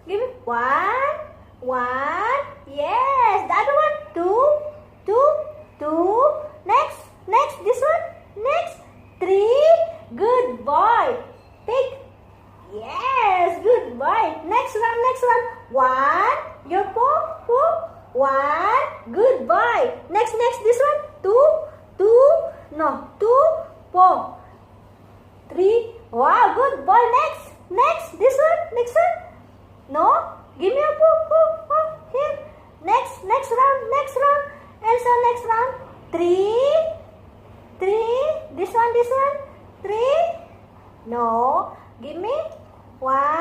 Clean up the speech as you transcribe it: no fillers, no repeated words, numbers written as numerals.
Give me one. One. Yes. The other one. Two. Two. Two. Next. Next. This one. Next. Three. Good boy. Pick. Yes. Good boy. Next one. Next one. One. Your paw. One. Good boy. Next. Next. This one. Two. Two. No. Two. Paw. Three. Wow. Good boy. Next. Next. This one. Next one. No. Give me a paw. Here. Next. Next round. Next round. Enzo, next round. Three. Three. This one. This one. Three. No. Give me one.